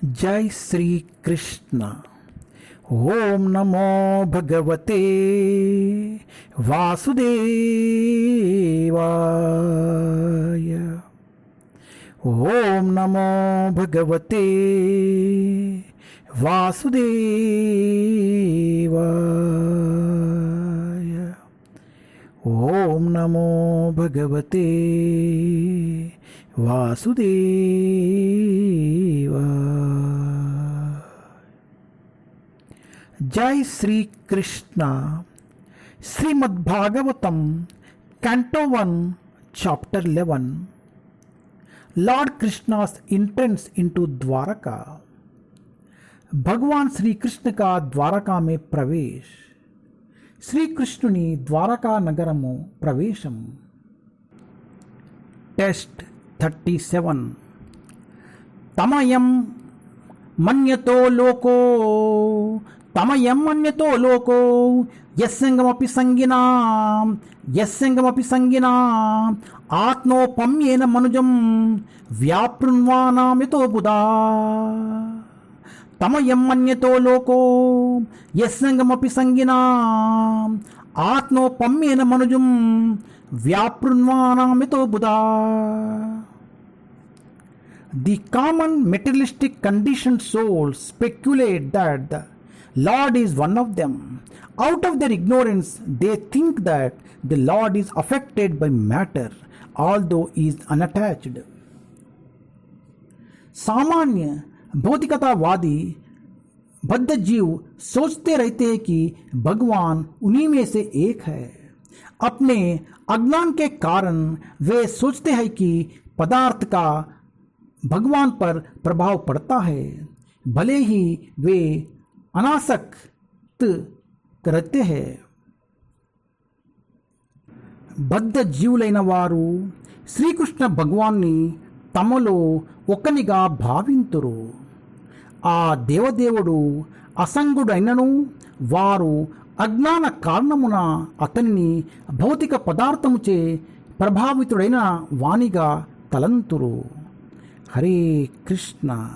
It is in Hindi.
जय श्री कृष्ण। ओम नमो भगवते वासुदेवाय। ओम नमो भगवते वासुदेवाय। ओम नमो भगवते वासुदेवाय। जय Shri Krishna. Srimad Bhagavatam canto 1 chapter 11। Lord Krishna's entrance into Dwarka. भगवान श्री कृष्ण का द्वारका में प्रवेश। श्री कृष्णुनि द्वारका नगरमु प्रवेशम। टेस्ट 37। तमयं मन्यतो लोको यस्संगमपि संगिनाम् आत्मोपम्येन मनुजं व्यापृण्वानां यतो बुधा। तमयं मन्यतो लोको यस्संगमपि संगिनाम् आत्मोपम्येन मनुजं व्यापृण्वानां यतो बुधा। The common materialistic conditioned souls speculate that the Lord is one of them. Out of their ignorance, they think that the Lord is affected by matter, although he is unattached. सामान्य भौतिकतावादी बद्ध जीव सोचते रहते हैं कि भगवान उन्हीं में से एक है। अपने अज्ञान के कारण वे सोचते हैं कि पदार्थ का भगवान पर प्रभाव पड़ता है, भले ही वे अनासक्त करते हैं। బద్ధ జీవులైన వారు శ్రీకృష్ణ భగవాన్ని తమలో ఒకనిగా భావింతురు. ఆ దేవదేవుడు అసంగుడైనను వారు అజ్ఞాన కారణమున అతనిని భౌతిక పదార్థముచే ప్రభావితుడైన వానిగా తలంతురు. హరే కృష్ణ.